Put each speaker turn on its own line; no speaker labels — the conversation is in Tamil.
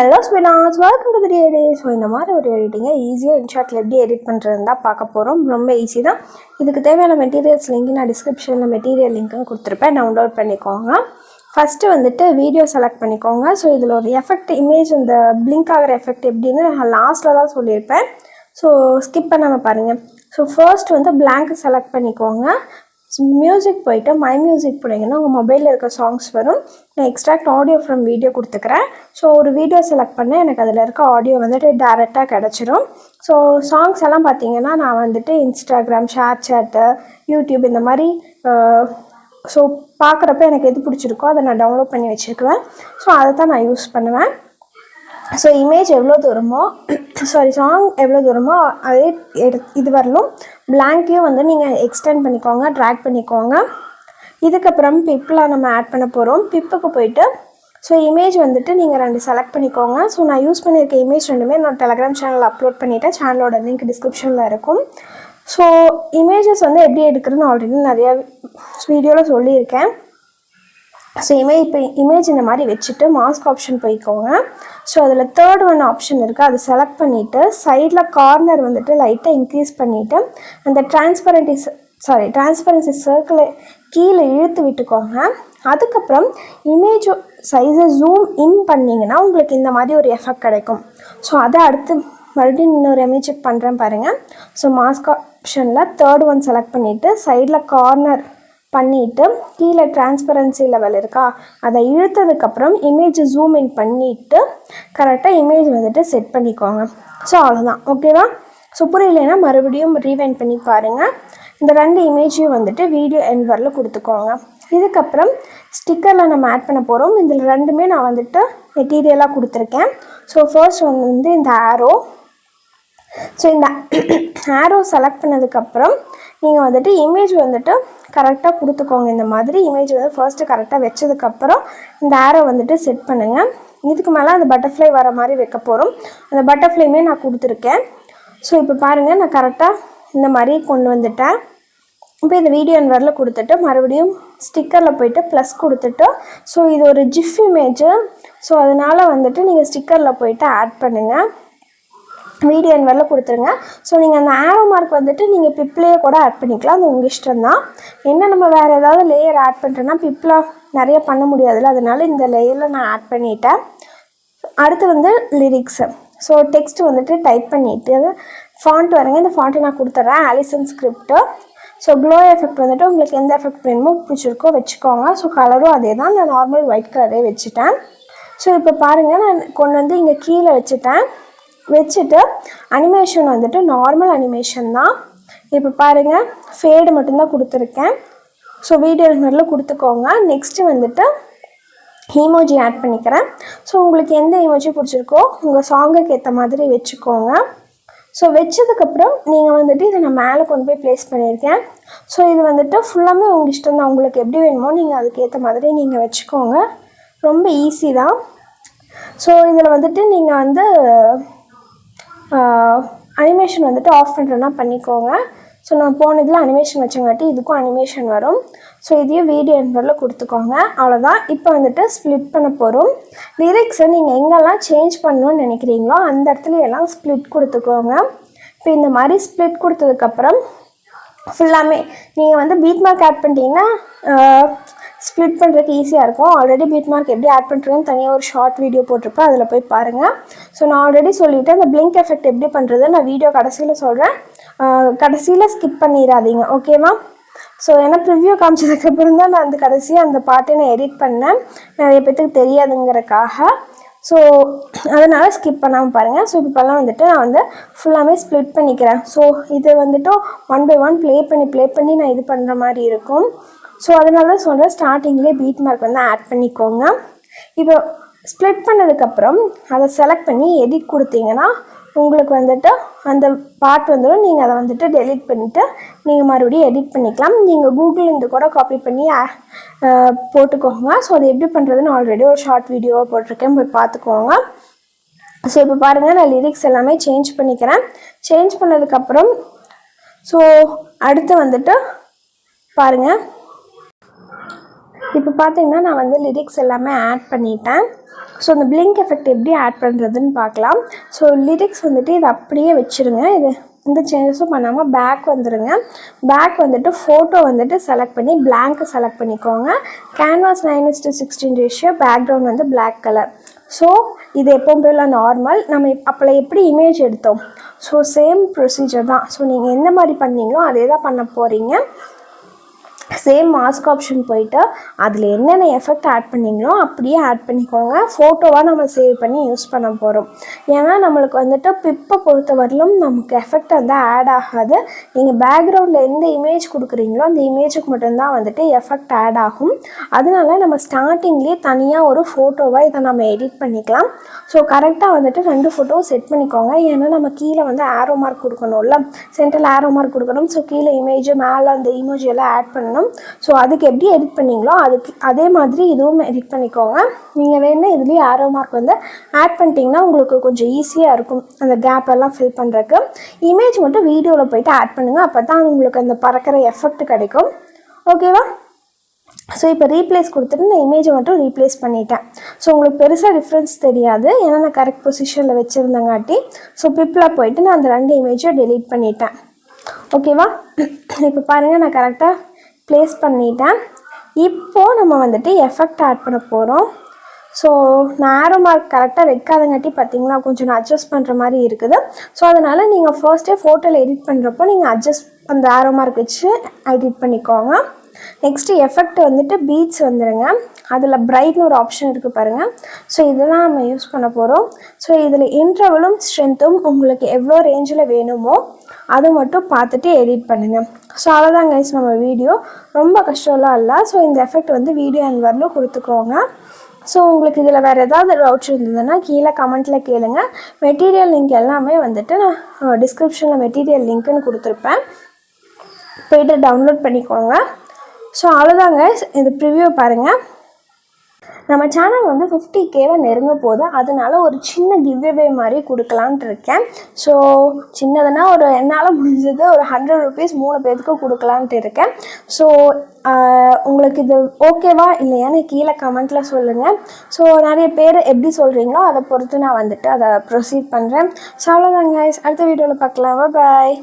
ஹலோ ஸ்பினாஸ், welcome to the edit. So இந்த மாதிரி ஒரு எடிட்டிங்கை ஈஸியாக இன்ஷாட்டில் எப்படி எடிட் பண்ணுறதுன்னு தான் பார்க்க போகிறோம். ரொம்ப ஈஸி தான். இதுக்கு தேவையான மெட்டீரியல்ஸ் லிங்க் நான் டிஸ்கிரிப்ஷனில் மெட்டீரியல் லிங்க்கும் கொடுத்துருப்பேன், டவுன்லோட் பண்ணிக்கோங்க. ஃபஸ்ட்டு வந்துட்டு வீடியோ செலக்ட் பண்ணிக்கோங்க. ஸோ இதில் ஒரு எஃபெக்ட் இமேஜ், இந்த பிளிங்க் ஆகிற எஃபெக்ட் எப்படின்னு நான் லாஸ்ட்டில் தான் சொல்லியிருப்பேன். ஸோ ஸ்கிப் பண்ணாமல் பாருங்கள். ஸோ ஃபர்ஸ்ட் வந்து பிளாங்க் செலக்ட் பண்ணிக்கோங்க. மியூசிக் போய்ட்டு மை மியூசிக் போனீங்கன்னா உங்கள் மொபைலில் இருக்க சாங்ஸ் வரும். நான் எக்ஸ்ட்ராக்ட் ஆடியோ ஃப்ரம் வீடியோ கொடுத்துக்கிறேன். ஸோ ஒரு வீடியோ செலக்ட் பண்ணேன், எனக்கு அதில் இருக்க ஆடியோ வந்துட்டு டேரெக்டாக கிடச்சிரும். ஸோ சாங்ஸ் எல்லாம் பார்த்தீங்கன்னா நான் வந்துட்டு இன்ஸ்டாகிராம், ஷேர் சேட்டு, யூடியூப் இந்த மாதிரி ஸோ பார்க்குறப்ப எனக்கு எது பிடிச்சிருக்கோ அதை நான் டவுன்லோட் பண்ணி வச்சுக்குவேன். ஸோ அதை தான் நான் யூஸ் பண்ணுவேன். ஸோ இமேஜ் எவ்வளோ தூரமோ சாங் எவ்வளோ தூரமோ அதே இது வரலும் பிளாங்கையும் வந்து நீங்கள் எக்ஸ்டெண்ட் பண்ணிக்கோங்க, ட்ராக் பண்ணிக்கோங்க. இதுக்கப்புறம் பிப்பில் நம்ம ஆட் பண்ண போகிறோம். பிப்புக்கு போயிட்டு ஸோ இமேஜ் வந்துட்டு நீங்கள் 2 செலக்ட் பண்ணிக்கோங்க. ஸோ நான் யூஸ் பண்ணியிருக்க இமேஜ் ரெண்டுமே நான் டெலகிராம் சேனலில் அப்லோட் பண்ணிவிட்டேன். சேனலோட லிங்க் டிஸ்கிரிப்ஷனில் இருக்கும். ஸோ இமேஜஸ் வந்து எப்படி எடுக்கிறதுன்னு ஆல்ரெடி நிறையா வீடியோவில் சொல்லியிருக்கேன். ஸோ இமேஜ் இந்த மாதிரி வச்சுட்டு மாஸ்க் ஆப்ஷன் போய்க்கோங்க. ஸோ அதில் 3rd ஒன் ஆப்ஷன் இருக்குது, அதை செலக்ட் பண்ணிவிட்டு சைடில் கார்னர் வந்துட்டு லைட்டாக இன்க்ரீஸ் பண்ணிவிட்டு அந்த டிரான்ஸ்பரன்சி சர்க்கிளை கீழே இழுத்து விட்டுக்கோங்க. அதுக்கப்புறம் இமேஜ் சைஸை ஜூம் இன் பண்ணிங்கன்னா உங்களுக்கு இந்த மாதிரி ஒரு எஃபெக்ட் கிடைக்கும். ஸோ அதை அடுத்து மறுபடியும் இன்னொரு இமேஜ் செக் பண்ணுறேன் பாருங்கள். ஸோ மாஸ்க் ஆப்ஷனில் 3rd ஒன் செலக்ட் பண்ணிவிட்டு சைடில் கார்னர் பண்ணிவிட்டு கீழே டிரான்ஸ்பரன்சி லெவல் இருக்கா அதை இழுத்ததுக்கப்புறம் இமேஜ் ஜூம் இன் பண்ணிவிட்டு கரெக்டாக இமேஜ் வந்துட்டு செட் பண்ணிக்கோங்க. ஸோ அவ்வளோதான், ஓகேவா? ஸோ புரியலைன்னா மறுபடியும் ரீவைண்ட் பண்ணி பாருங்கள். இந்த 2 இமேஜையும் வந்துட்டு வீடியோ எண்ட் வரல கொடுத்துக்கோங்க. இதுக்கப்புறம் ஸ்டிக்கரில் நம்ம ஆட் பண்ண போகிறோம். இதில் 2மே நான் வந்துட்டு மெட்டீரியலாக கொடுத்துருக்கேன். ஸோ ஃபர்ஸ்ட் வந்து இந்த ஆரோ. ஸோ இந்த ஆரோ செலக்ட் பண்ணதுக்கப்புறம் நீங்கள் வந்துட்டு இமேஜ் வந்துட்டு கரெக்டாக கொடுத்துக்கோங்க. இந்த மாதிரி இமேஜ் வந்து ஃபர்ஸ்ட்டு கரெக்டாக வச்சதுக்கப்புறம் இந்த ஆரோ வந்துட்டு செட் பண்ணுங்கள். இதுக்கு மேலே அந்த பட்டர்ஃப்ளை வர மாதிரி வைக்க போகிறோம். அந்த பட்டர்ஃப்ளைமே நான் கொடுத்துருக்கேன். ஸோ இப்போ பாருங்கள், நான் கரெக்டாக இந்த மாதிரி கொண்டு வந்துட்டேன். இப்போ இந்த வீடியோ என்வரில் கொடுத்துட்டு மறுபடியும் ஸ்டிக்கரில் போய்ட்டு ப்ளஸ் கொடுத்துட்டு ஸோ இது ஒரு ஜிஃப் இமேஜு. ஸோ அதனால் வந்துட்டு நீங்கள் ஸ்டிக்கரில் போய்ட்டு ஆட் பண்ணுங்கள். வீடியோ என்வரில் கொடுத்துருங்க. ஸோ நீங்கள் அந்த ஆரோ மார்க் வந்துட்டு நீங்கள் பிப்லேயே கூட ஆட் பண்ணிக்கலாம், அது உங்கள் இஷ்டம் தான். என்ன நம்ம வேறு ஏதாவது லேயர் ஆட் பண்ணுறேன்னா பிப்பில் நிறைய பண்ண முடியாதுல்ல, அதனால இந்த லேயரில் நான் ஆட் பண்ணிட்டேன். அடுத்து வந்து லிரிக்ஸு. ஸோ டெக்ஸ்ட் வந்துட்டு டைப் பண்ணிவிட்டு ஃபாண்ட் வரங்க. இந்த ஃபாண்ட்டை நான் கொடுத்துட்றேன், Allison script. So glow effect வந்துட்டு உங்களுக்கு எந்த எஃபெக்ட் வேணுமோ பிடிச்சிருக்கோ வச்சுக்கோங்க. ஸோ கலரும் அதே தான், நான் நார்மல் ஒயிட் கலரே வச்சுட்டேன். ஸோ இப்போ பாருங்கள், நான் கொண்டு வந்து இங்கே கீழே வச்சுட்டு அனிமேஷன் வந்துட்டு நார்மல் அனிமேஷன் தான். இப்போ பாருங்கள், ஃபேடு மட்டும்தான் கொடுத்துருக்கேன். ஸோ வீடியோ மாதிரிலாம் கொடுத்துக்கோங்க. நெக்ஸ்ட்டு வந்துட்டு இமோஜி ஆட் பண்ணிக்கிறேன். ஸோ உங்களுக்கு எந்த இமோஜி பிடிச்சிருக்கோ உங்கள் சாங்குக்கு ஏற்ற மாதிரி வச்சுக்கோங்க. ஸோ வச்சதுக்கப்புறம் நீங்கள் வந்துட்டு இதை நான் மேலே கொண்டு போய் ப்ளேஸ் பண்ணியிருக்கேன். ஸோ இது வந்துட்டு ஃபுல்லாமே உங்கள் இஷ்டம் தான், உங்களுக்கு எப்படி வேணுமோ நீங்கள் அதுக்கேற்ற மாதிரி நீங்கள் வச்சுக்கோங்க. ரொம்ப ஈஸி தான். ஸோ இதில் வந்துட்டு நீங்கள் வந்து அனிமேஷன் வந்துட்டு ஆஃப் பண்ணுறேன்னா பண்ணிக்கோங்க. ஸோ நான் போனதில் அனிமேஷன் வச்சங்காட்டி இதுக்கும் அனிமேஷன் வரும். ஸோ இதையும் வீடியோ என்வரில் கொடுத்துக்கோங்க. அவ்வளோதான். இப்போ வந்துட்டு ஸ்ப்ளிட் பண்ண போகிறோம். லிரிக்ஸை நீங்கள் எங்கெல்லாம் சேஞ்ச் பண்ணணும்னு நினைக்கிறீங்களோ அந்த இடத்துல எல்லாம் ஸ்ப்ளிட் கொடுத்துக்கோங்க. இப்போ இந்த மாதிரி ஸ்ப்ளிட் கொடுத்ததுக்கப்புறம் ஃபுல்லாமே நீங்கள் வந்து பீட் மார்க் ஆட் பண்ணிட்டீங்கன்னா ஸ்ப்ளிட் பண்ணுறதுக்கு ஈஸியாக இருக்கும். ஆல்ரெடி பீட் மார்க் எப்படி ஆட் பண்ணுறதுன்னு தனியாக ஒரு ஷார்ட் வீடியோ போட்டிருப்பேன், அதில் போய் பாருங்கள். ஸோ நான் ஆல்ரெடி சொல்லிவிட்டேன், அந்த பிளிங்க் எஃபெக்ட் எப்படி பண்ணுறது நான் வீடியோ கடைசியில் சொல்கிறேன். கடைசியில் ஸ்கிப் பண்ணிடாதீங்க, ஓகேவா? ஸோ ஏன்னா ப்ரிவ்யூ காமிச்சதுக்கப்புறம் தான் நான் அந்த கடைசியாக அந்த பாட்டை நான் எடிட் பண்ணேன், நிறைய பேத்துக்கு தெரியாதுங்கிறக்காக. ஸோ அதனால் ஸ்கிப் பண்ணாமல் பாருங்கள். ஸோ இப்போல்லாம் வந்துட்டு நான் வந்து ஃபுல்லாமே ஸ்ப்ளிட் பண்ணிக்கிறேன். ஸோ இது வந்துட்டு 1 by 1 ப்ளே பண்ணி நான் இது பண்ணுற மாதிரி இருக்கும். ஸோ அதனால தான் சொல்கிறேன், ஸ்டார்டிங்லேயே பீட் மார்க் வந்து ஆட் பண்ணிக்கோங்க. இப்போ ஸ்ப்ளிட் பண்ணதுக்கப்புறம் அதை செலக்ட் பண்ணி எடிட் கொடுத்தீங்கன்னா உங்களுக்கு வந்துட்டு அந்த பார்ட் வந்துடும். நீங்கள் அதை வந்துட்டு டெலிட் பண்ணிவிட்டு நீங்கள் மறுபடியும் எடிட் பண்ணிக்கலாம். நீங்கள் கூகுள்லேருந்து கூட காப்பி பண்ணி போட்டுக்கோங்க. ஸோ அது எப்படி பண்ணுறதுன்னு ஆல்ரெடி ஒரு ஷார்ட் வீடியோவாக போட்டிருக்கேன், போய் பார்த்துக்கோங்க. ஸோ இப்போ பாருங்கள், நான் லிரிக்ஸ் எல்லாமே சேஞ்ச் பண்ணிக்கிறேன். சேஞ்ச் பண்ணதுக்கப்புறம் ஸோ அடுத்து வந்துட்டு பாருங்கள், இப்போ பார்த்தீங்கன்னா நான் வந்து லிரிக்ஸ் எல்லாமே ஆட் பண்ணிட்டேன். ஸோ அந்த பிளிங்க் எஃபெக்ட் எப்படி ஆட் பண்ணுறதுன்னு பார்க்கலாம். ஸோ லிரிக்ஸ் வந்துட்டு இதை அப்படியே வச்சுருங்க. இது இந்த சேஞ்சஸும் பண்ணாமல் பேக் வந்துடுங்க. பேக் வந்துட்டு ஃபோட்டோ வந்துட்டு செலக்ட் பண்ணி பிளாங்க்கு செலக்ட் பண்ணிக்கோங்க. கேன்வாஸ் 9:16 ரேஷியோ, பேக்ரவுண்ட் வந்து பிளாக் கலர். ஸோ இது எப்போவும் போல நார்மல். நம்ம அப்போல எப்படி இமேஜ் எடுத்தோம், ஸோ சேம் ப்ரொசீஜர் தான். ஸோ நீங்கள் எந்த மாதிரி பண்ணீங்களோ அதே தான் பண்ண போகிறீங்க. சேம் மாஸ்க் ஆப்ஷன் போயிட்டு அதில் என்னென்ன எஃபெக்ட் ஆட் பண்ணிங்களோ அப்படியே ஆட் பண்ணிக்கோங்க. ஃபோட்டோவாக நம்ம சேவ் பண்ணி யூஸ் பண்ண போகிறோம். ஏன்னா நம்மளுக்கு வந்துட்டு பிப்பை பொறுத்த வரலும் நமக்கு எஃபெக்ட் வந்து ஆட் ஆகாது. நீங்கள் பேக்ரவுண்டில் எந்த இமேஜ் கொடுக்குறீங்களோ அந்த இமேஜுக்கு மட்டும்தான் வந்துட்டு எஃபெக்ட் ஆட் ஆகும். அதனால நம்ம ஸ்டார்டிங்லேயே தனியாக ஒரு ஃபோட்டோவாக இதை நம்ம எடிட் பண்ணிக்கலாம். ஸோ கரெக்டாக வந்துட்டு 2 ஃபோட்டோவும் செட் பண்ணிக்கோங்க. ஏன்னா நம்ம கீழே வந்து ஆரோ மார்க் கொடுக்கணும்ல, சென்டரில் ஆரோ மார்க் கொடுக்கணும். ஸோ கீழே இமேஜ், மேலே அந்த இமேஜ் எல்லாம் ஆட் பண்ணணும். ஸோ அதுக்கு எப்படி எடிட் பண்ணிங்களோ அதே மாதிரி இதுவும் எடிட் பண்ணிக்கோங்க. நீங்கள் வேணும் இதுலேயே ஆரோ மார்க் வந்து ஆட் பண்ணிட்டீங்கன்னா உங்களுக்கு கொஞ்சம் ஈஸியாக இருக்கும் அந்த கேப் எல்லாம் ஃபில் பண்ணுறதுக்கு. இமேஜ் மட்டும் வீடியோவில் போய்ட்டு ஆட் பண்ணுங்கள். அப்போ தான் உங்களுக்கு அந்த பறக்கிற எஃபெக்ட் கிடைக்கும். ஓகேவா? ஸோ இப்போ ரீப்ளேஸ் கொடுத்துட்டு இந்த இமேஜை மட்டும் ரீப்ளேஸ் பண்ணிட்டேன். ஸோ உங்களுக்கு பெருசாக டிஃப்ரென்ஸ் தெரியாது, ஏன்னா நான் கரெக்ட் பொசிஷனில் வச்சுருந்தங்காட்டி. ஸோ பிப்பில் போயிட்டு நான் அந்த 2 இமேஜை டெலீட் பண்ணிட்டேன். ஓகேவா? இப்போ பாருங்கள், நான் கரெக்டாக ப்ளேஸ் பண்ணிட்டேன். இப்போது நம்ம வந்துட்டு எஃபெக்ட் ஆட் பண்ண போகிறோம். ஸோ நான் ஆரோ மார்க் கரெக்டாக வைக்காதங்காட்டி பார்த்தீங்களா கொஞ்சம் நான் அட்ஜஸ்ட் பண்ணுற மாதிரி இருக்குது. ஸோ அதனால் நீங்கள் ஃபர்ஸ்ட்டே ஃபோட்டோவில் எடிட் பண்ணுறப்போ நீங்கள் அட்ஜஸ்ட் அந்த ஆரோ மார்க் வச்சு எடிட் பண்ணிக்கோங்க. நெக்ஸ்ட்டு எஃபெக்ட் வந்துட்டு பீட்ஸ் வந்துடுங்க. அதில் பிரைட்னு ஒரு ஆப்ஷன் இருக்குது பாருங்கள். ஸோ இதெல்லாம் நம்ம யூஸ் பண்ண போகிறோம். ஸோ இதில் இன்டர்வலும் ஸ்ட்ரென்த்தும் உங்களுக்கு எவ்வளோ ரேஞ்சில் வேணுமோ அதை மட்டும் பார்த்துட்டு எடிட் பண்ணுங்கள். ஸோ அவ்வளோதான் கைஸ் நம்ம வீடியோ. ரொம்ப கஷ்டம்லாம் இல்லை. ஸோ இந்த எஃபெக்ட் வந்து வீடியோ அன்வரில் கொடுத்துக்கோங்க. ஸோ உங்களுக்கு இதில் வேறு ஏதாவது டவுட்ஸ் இருந்ததுன்னா கீழே கமெண்ட்டில் கேளுங்க. மெட்டீரியல் லிங்க் எல்லாமே வந்துட்டு நான் டிஸ்கிரிப்ஷனில் மெட்டீரியல் லிங்க்குன்னு கொடுத்துருப்பேன், போய்ட்டு டவுன்லோட் பண்ணிக்கோங்க. ஸோ அவ்வளோதாங்க, இது ப்ரிவ்யூ பாருங்கள். நம்ம சேனல் வந்து 50Kவை நெருங்க போது, அதனால ஒரு சின்ன கிவ்அவே மாதிரி கொடுக்கலான்ட்டு இருக்கேன். ஸோ சின்னதுன்னா ஒரு என்னால் முடிஞ்சது ஒரு 100 ருபீஸ் 3 பேருக்கு கொடுக்கலான்ட்டு இருக்கேன். ஸோ உங்களுக்கு இது ஓகேவா இல்லையான்னு கீழே கமெண்ட்டில் சொல்லுங்கள். ஸோ நிறைய பேர் எப்படி சொல்கிறீங்களோ அதை பொறுத்து நான் வந்துட்டு அதை ப்ரொசீட் பண்ணுறேன். ஸோ அவ்வளோதாங்க, அடுத்த வீடியோவில் பார்க்கலாம். பாய்.